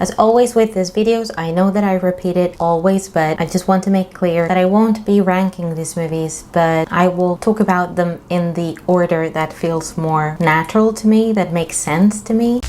As always with these videos, I know that I repeat it always, but I just want to make clear that I won't be ranking these movies, but I will talk about them in the order that feels more natural to me, that makes sense to me.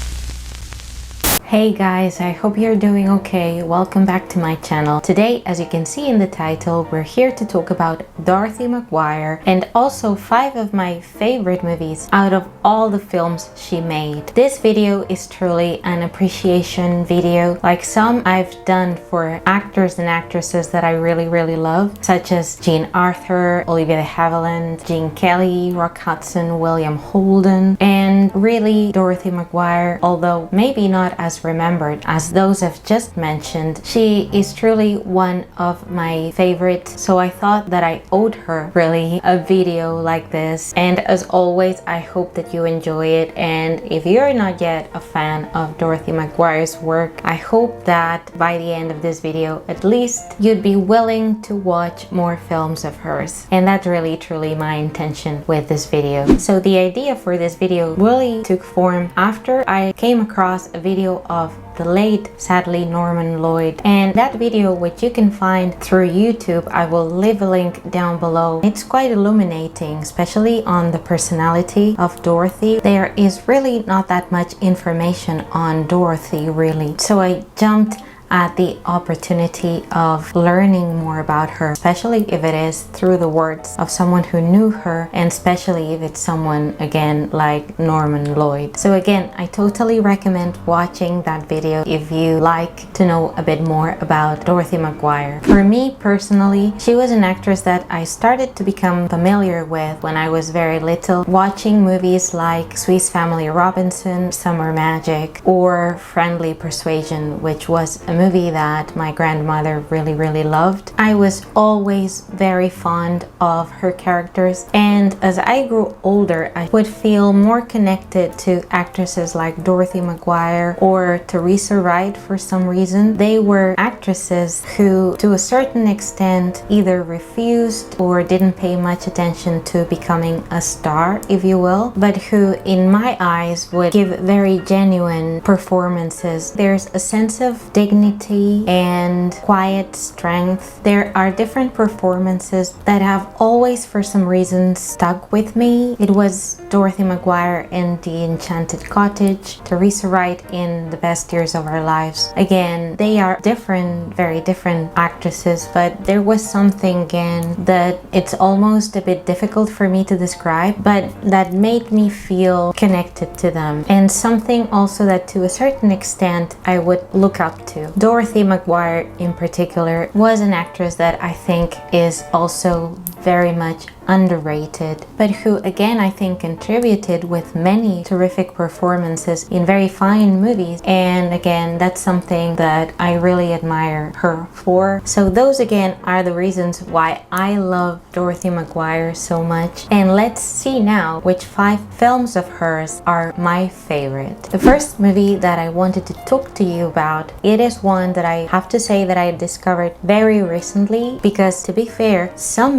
Hey guys, I hope you're doing okay. Welcome back to my channel. Today, as you can see in the title, we're here to talk about Dorothy McGuire and also 5 of my favorite movies out of all the films she made. This video is truly an appreciation video, like some I've done for actors and actresses that I really love, such as Jean Arthur, Olivia de Havilland, Gene Kelly, Rock Hudson, William Holden, and really Dorothy McGuire, although maybe not as remembered as those I've just mentioned. She is truly one of my favorites, so I thought that I owed her really a video like this. And as always, I hope that you enjoy it, and if you're not yet a fan of Dorothy McGuire's work, I hope that by the end of this video at least you'd be willing to watch more films of hers, and that's really truly my intention with this video. So the idea for this video really took form after I came across a video of the late, sadly, Norman Lloyd, and that video, which you can find through YouTube, I will leave a link down below. It's quite illuminating, especially on the personality of Dorothy. There is really not that much information on Dorothy, really, so I jumped at the opportunity of learning more about her, especially if it is through the words of someone who knew her, and especially if it's someone again like Norman Lloyd. So again, I totally recommend watching that video if you like to know a bit more about Dorothy McGuire. For me personally, she was an actress that I started to become familiar with when I was very little, watching movies like Swiss Family Robinson, Summer Magic, or Friendly Persuasion, which was a movie that my grandmother really loved. I was always very fond of her characters, and as I grew older, I would feel more connected to actresses like Dorothy McGuire or Teresa Wright for some reason. They were actresses who, to a certain extent, either refused or didn't pay much attention to becoming a star, if you will, but who, in my eyes, would give very genuine performances. There's a sense of dignity and quiet strength. There are different performances that have always, for some reason, stuck with me. It was Dorothy McGuire in the Enchanted Cottage, Teresa Wright in The Best Years of Our Lives. Again, they are different, very different actresses, but there was something again that it's almost a bit difficult for me to describe, but that made me feel connected to them, and something also that to a certain extent I would look up to. Dorothy McGuire in particular was an actress that I think is also very much underrated, but who again I think contributed with many terrific performances in very fine movies, and again that's something that I really admire her for. So those again are the reasons why I love Dorothy McGuire so much, and let's see now which 5 films of hers are my favorite. The first movie that I wanted to talk to you about, it is one that I have to say that I discovered very recently, because to be fair, some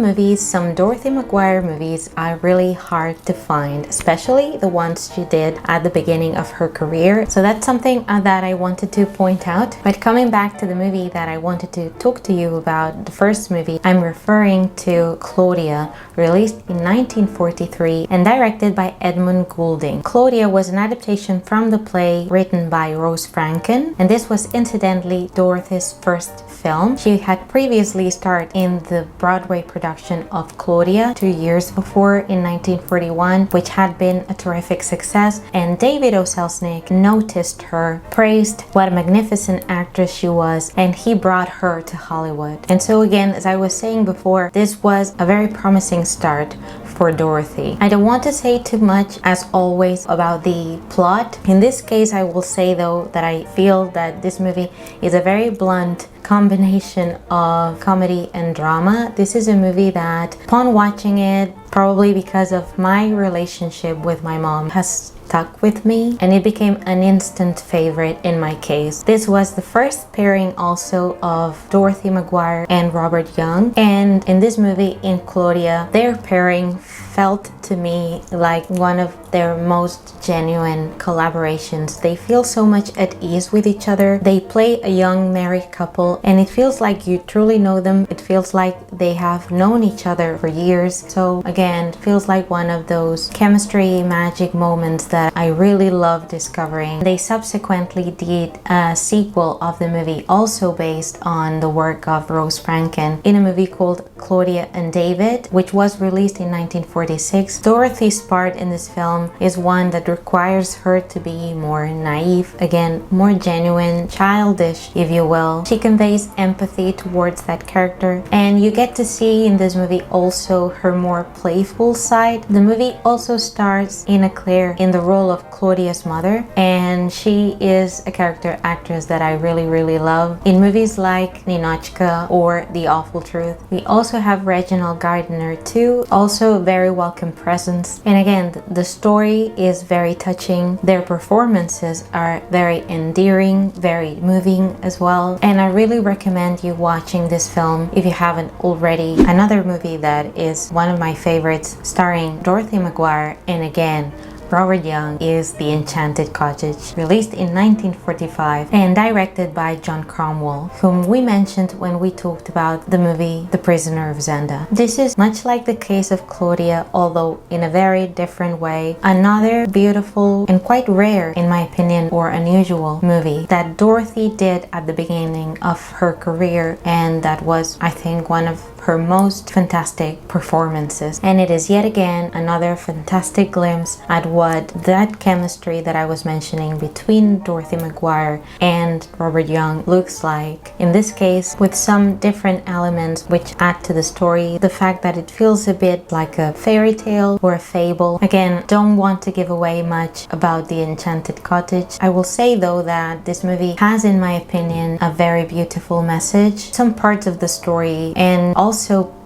Dorothy McGuire movies are really hard to find, especially the ones she did at the beginning of her career. So that's something that I wanted to point out. But coming back to the movie that I wanted to talk to you about, the first movie, I'm referring to Claudia, released in 1943 and directed by Edmund Goulding. Claudia was an adaptation from the play written by Rose Franken, and this was incidentally Dorothy's first film. She had previously starred in the Broadway production of Claudia 2 years before in 1941, which had been a terrific success, and David O. Selznick noticed her, praised what a magnificent actress she was, and he brought her to Hollywood. And so again, as I was saying before, this was a very promising start for Dorothy. I don't want to say too much, as always, about the plot. In this case, I will say though that I feel that this movie is a very blunt combination of comedy and drama. This is a movie that, upon watching it, probably because of my relationship with my mom, has stuck with me, and it became an instant favorite in my case. This was the first pairing also of Dorothy McGuire and Robert Young, and in this movie, in Claudia, their pairing felt to me like one of their most genuine collaborations. They feel so much at ease with each other. They play a young married couple and it feels like you truly know them. It feels like they have known each other for years. So again, it feels like one of those chemistry magic moments that I really love discovering. They subsequently did a sequel of the movie also based on the work of Rose Franken in a movie called Claudia and David, which was released in 1946. Dorothy's part in this film is one that requires her to be more naive, again, more genuine, childish, if you will. She conveys empathy towards that character, and you get to see in this movie also her more playful side. The movie also stars Ina Claire in the role of Claudia's mother, and she is a character actress that I really love. In movies like Ninochka or The Awful Truth, we also have Reginald Gardner too, also a very welcome presence. And again, the story is very touching. Their performances are very endearing, very moving as well, and I really recommend you watching this film if you haven't already. Another movie that is one of my favorites, starring Dorothy McGuire and again Robert Young, is The Enchanted Cottage, released in 1945 and directed by John Cromwell, whom we mentioned when we talked about the movie The Prisoner of Zenda. This is much like the case of Claudia, although in a very different way. Another beautiful and quite rare, in my opinion, or unusual movie that Dorothy did at the beginning of her career, and that was, I think, one of her most fantastic performances. And it is yet again another fantastic glimpse at what that chemistry that I was mentioning between Dorothy McGuire and Robert Young looks like. In this case, with some different elements which add to the story. The fact that it feels a bit like a fairy tale or a fable. Again, don't want to give away much about The Enchanted Cottage. I will say though that this movie has, in my opinion, a very beautiful message. Some parts of the story and also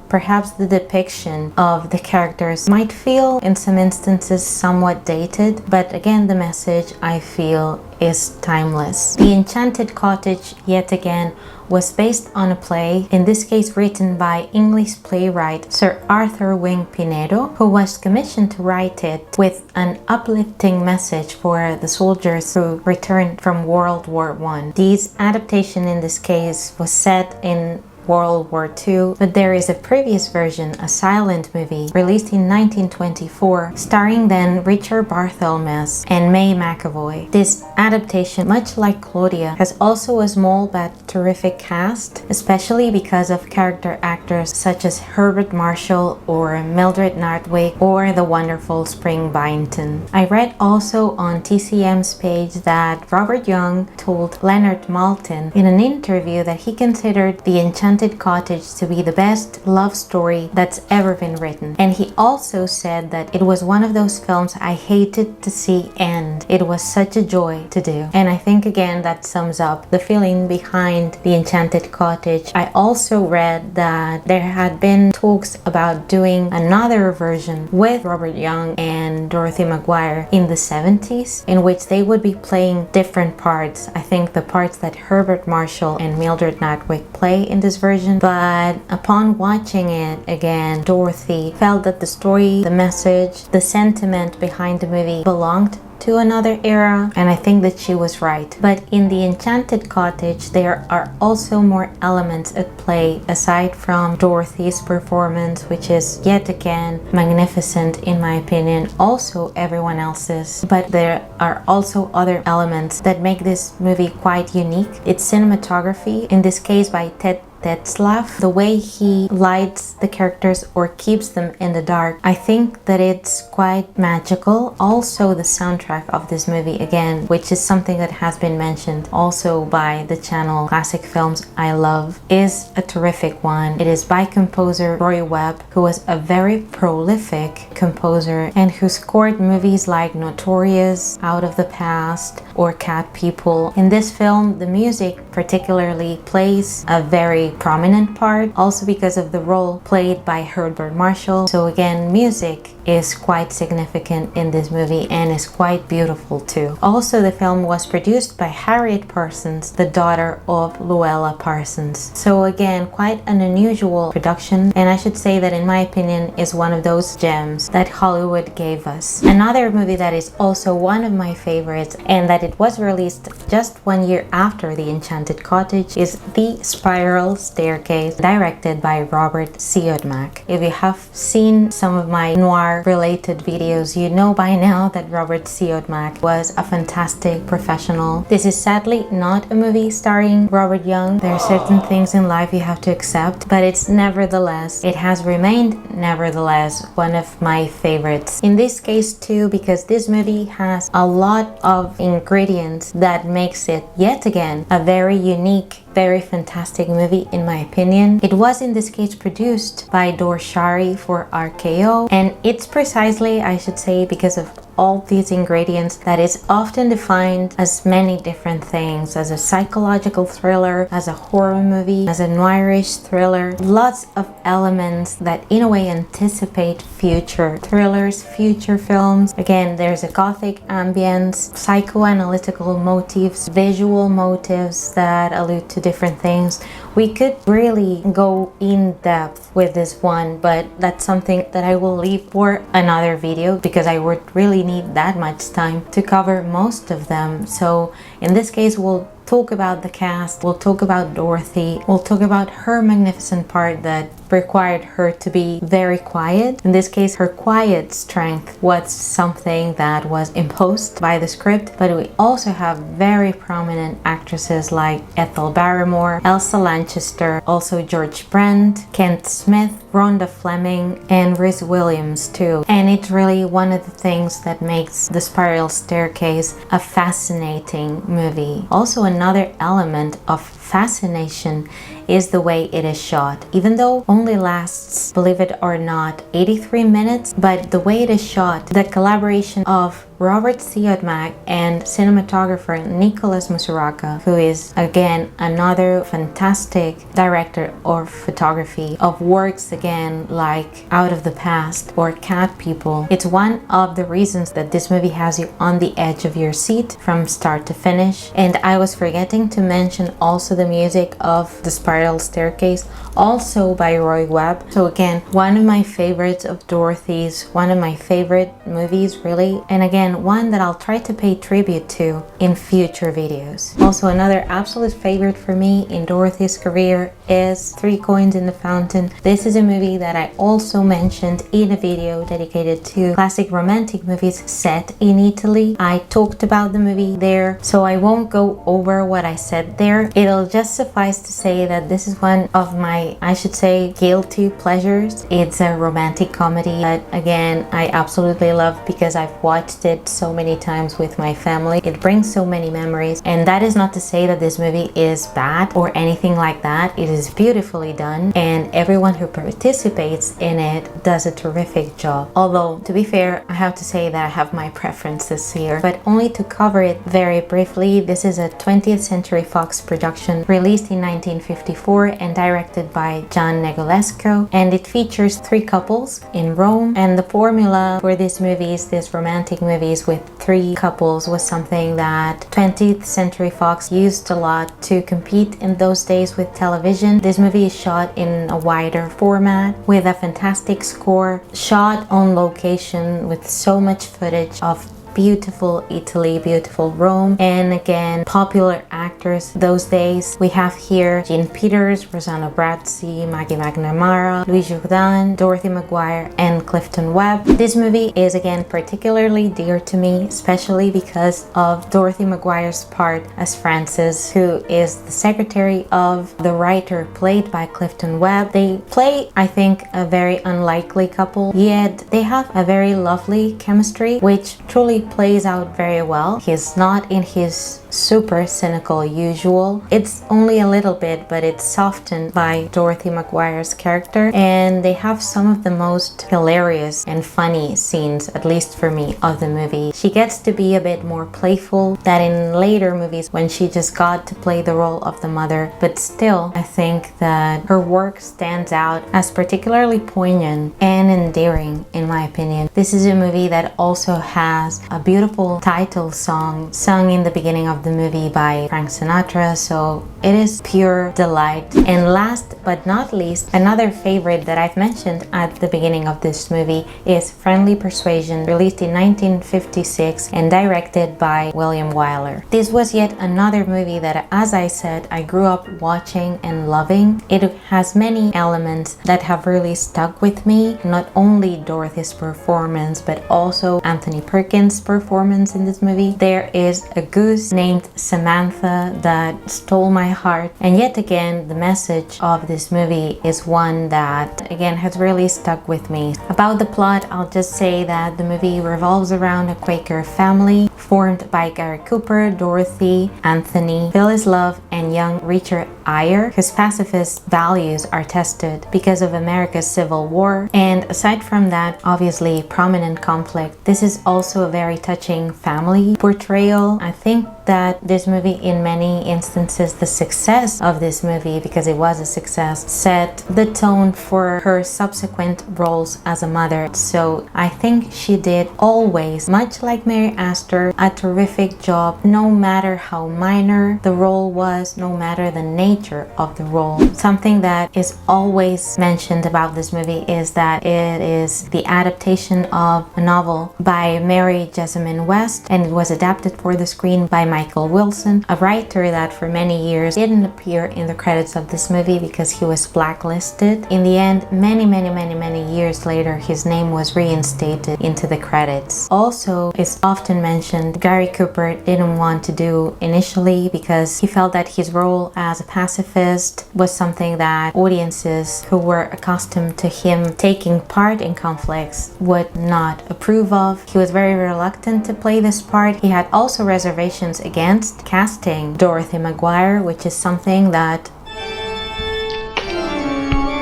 perhaps the depiction of the characters might feel in some instances somewhat dated, but again the message I feel is timeless. The Enchanted Cottage, yet again, was based on a play, in this case written by English playwright Sir Arthur Wing Pinedo, who was commissioned to write it with an uplifting message for the soldiers who returned from World War I. This adaptation in this case was set in World War II, but there is a previous version, a silent movie, released in 1924, starring then Richard Barthelmess and May McAvoy. This adaptation, much like Claudia, has also a small but terrific cast, especially because of character actors such as Herbert Marshall or Mildred Nardwick or the wonderful Spring Byington. I read also on TCM's page that Robert Young told Leonard Maltin in an interview that he considered The Enchanted Cottage to be the best love story that's ever been written. And he also said that it was one of those films I hated to see end. It was such a joy to do. And I think again that sums up the feeling behind The Enchanted Cottage. I also read that there had been talks about doing another version with Robert Young and Dorothy McGuire in the 70s, in which they would be playing different parts. I think the parts that Herbert Marshall and Mildred Nardwick play in this version, but upon watching it again, Dorothy felt that the story, the message, the sentiment behind the movie belonged to another era, and I think that she was right. But in The Enchanted Cottage, there are also more elements at play aside from Dorothy's performance, which is yet again magnificent in my opinion, also everyone else's. But there are also other elements that make this movie quite unique. It's cinematography, in this case by Ted Tetzlaff, the way he lights the characters or keeps them in the dark. I think that it's quite magical. Also the soundtrack of this movie, again, which is something that has been mentioned also by the channel Classic Films I Love, is a terrific one. It is by composer Roy Webb, who was a very prolific composer and who scored movies like Notorious, Out of the Past, or Cat People. In this film, the music particularly plays a very prominent part, also because of the role played by Herbert Marshall. So again, music is quite significant in this movie and is quite beautiful too. Also, the film was produced by Harriet Parsons, the daughter of Louella Parsons. So again, quite an unusual production, and I should say that in my opinion is one of those gems that Hollywood gave us. Another movie that is also one of my favorites, and that it was released just 1 year after The Enchanted Cottage, is The Spiral Staircase, directed by Robert Siodmak. If you have seen some of my noir related videos, you know by now that Robert Siodmak was a fantastic professional. This is sadly not a movie starring Robert Young. There are certain things in life you have to accept, but it has remained nevertheless one of my favorites. In this case too, because this movie has a lot of ingredients that makes it yet again a very unique, very fantastic movie in my opinion. It was in this case produced by Dorshari for RKO, and it's precisely, I should say, because of all these ingredients that is often defined as many different things, as a psychological thriller, as a horror movie, as a noirish thriller. Lots of elements that in a way anticipate future thrillers, future films. Again, there's a gothic ambience, psychoanalytical motifs, visual motives that allude to different things. We could really go in depth with this one, but that's something that I will leave for another video because I would really need that much time to cover most of them. So in this case, we'll talk about the cast, we'll talk about Dorothy, we'll talk about her magnificent part that required her to be very quiet. In this case, her quiet strength was something that was imposed by the script, but we also have very prominent actresses like Ethel Barrymore, Elsa Lanchester, also George Brent, Kent Smith, Rhonda Fleming, and Rhys Williams too. And it's really one of the things that makes The Spiral Staircase a fascinating movie. Also, another element of fascination is the way it is shot. Even though only lasts, believe it or not, 83 minutes, but the way it is shot, the collaboration of Robert Siodmak and cinematographer Nicholas Musuraca, who is again another fantastic director of photography of works again like Out of the Past or Cat People. It's one of the reasons that this movie has you on the edge of your seat from start to finish. And I was forgetting to mention also the music of The Spiral Staircase, also by Roy Webb. So again, one of my favorites of Dorothy's, one of my favorite movies really, and again one that I'll try to pay tribute to in future videos. Also, another absolute favorite for me in Dorothy's career is Three Coins in the Fountain. This is a movie that I also mentioned in a video dedicated to classic romantic movies set in Italy. I talked about the movie there, so I won't go over what I said there. It'll just suffice to say that this is one of my, I should say, guilty pleasures. It's a romantic comedy that again I absolutely love because I've watched it so many times with my family. It brings so many memories, and that is not to say that this movie is bad or anything like that. It is beautifully done, and everyone who participates in it does a terrific job. Although, to be fair, I have to say that I have my preferences here, but only to cover it very briefly. This is a 20th Century Fox production released in 1954 and directed by John Negulesco, and it features three couples in Rome. And the formula for these movies, these romantic movies with three couples, was something that 20th Century Fox used a lot to compete in those days with television. This movie is shot in a wider format with a fantastic score, shot on location with so much footage of beautiful Italy, beautiful Rome, and again popular actors those days. We have here Jean Peters, Rosanna Brazzi, Maggie McNamara, Louis Jourdan, Dorothy McGuire, and Clifton Webb. This movie is again particularly dear to me, especially because of Dorothy McGuire's part as Frances, who is the secretary of the writer played by Clifton Webb. They play, I think, a very unlikely couple, yet they have a very lovely chemistry which truly plays out very well. He's not in his super cynical usual. It's only a little bit, but it's softened by Dorothy McGuire's character, and they have some of the most hilarious and funny scenes, at least for me, of the movie. She gets to be a bit more playful than in later movies when she just got to play the role of the mother, but still I think that her work stands out as particularly poignant and endearing in my opinion. This is a movie that also has a beautiful title song sung in the beginning of the movie by Frank Sinatra, so it is pure delight. And last but not least, another favorite that I've mentioned at the beginning of this movie is Friendly Persuasion, released in 1956 and directed by William Wyler. This was yet another movie that, as I said, I grew up watching and loving. It has many elements that have really stuck with me, not only Dorothy's performance but also Anthony Perkins' performance in this movie. There is a goose named Samantha that stole my heart, and yet again the message of this movie is one that again has really stuck with me. About the plot, I'll just say that the movie revolves around a Quaker family formed by Gary Cooper, Dorothy, Anthony, Phyllis Love, and young Richard Eyre, whose pacifist values are tested because of America's Civil War. And aside from that, obviously prominent conflict, this is also a very touching family portrayal. I think that this movie, in many instances, the success of this movie, because it was a success, set the tone for her subsequent roles as a mother. So I think she did always, much like Mary Astor, a terrific job, no matter how minor the role was, no matter the nature of the role. Something that is always mentioned about this movie is that it is the adaptation of a novel by Mary Jessamine West, and it was adapted for the screen by Michael Wilson, a writer that for many years didn't appear in the credits of this movie because he was blacklisted. In the end, many years later, his name was reinstated into the credits. Also, it's often mentioned Gary Cooper didn't want to do initially because he felt that his role as a pacifist was something that audiences who were accustomed to him taking part in conflicts would not approve of. He was very reluctant to play this part. He had also reservations against casting Dorothy McGuire, which is something that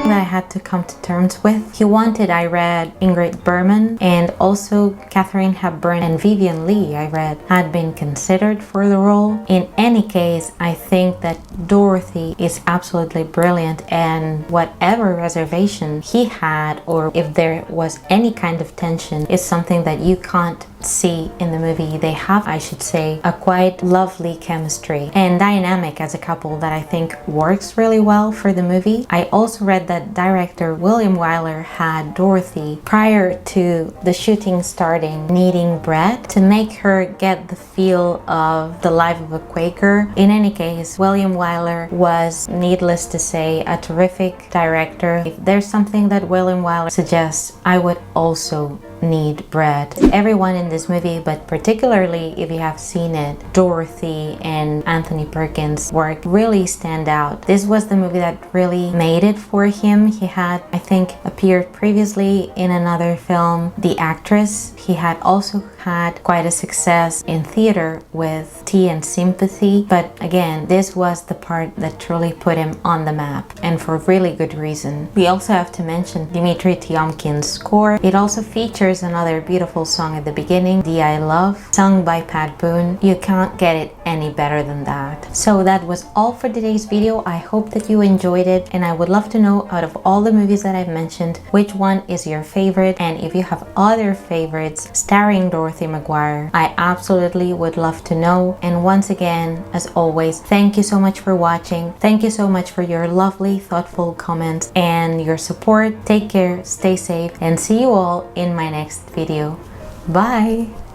I had to come to terms with. He wanted, I read, Ingrid Bergman, and also Katharine Hepburn and Vivian Leigh, I read, had been considered for the role. In any case, I think that Dorothy is absolutely brilliant, and whatever reservation he had, or if there was any kind of tension, is something that you can't see in the movie. They have, I should say, a quite lovely chemistry and dynamic as a couple that I think works really well for the movie. I also read that director William Wyler had Dorothy, prior to the shooting starting, kneading bread to make her get the feel of the life of a Quaker. In any case, William Wyler was, needless to say, a terrific director. If there's something that William Wyler suggests, I would also knead bread. Everyone in this movie, but particularly if you have seen it, Dorothy and Anthony Perkins' work really stand out. This was the movie that really made it for him. He had, I think, appeared previously in another film, The Actress. He had also had quite a success in theater with Tea and Sympathy, but again, this was the part that truly put him on the map, and for really good reason. We also have to mention Dmitri Tiomkin's score. It also features another beautiful song at the beginning, The I Love, sung by Pat Boone. You can't get it any better than that. So that was all for today's video. I hope that you enjoyed it, and I would love to know, out of all the movies that I've mentioned, which one is your favorite, and if you have other favorites starring Dorothy McGuire. I absolutely would love to know. And once again, as always, thank you so much for watching. Thank you so much for your lovely, thoughtful comments and your support. Take care, stay safe, and see you all in my next video. Bye!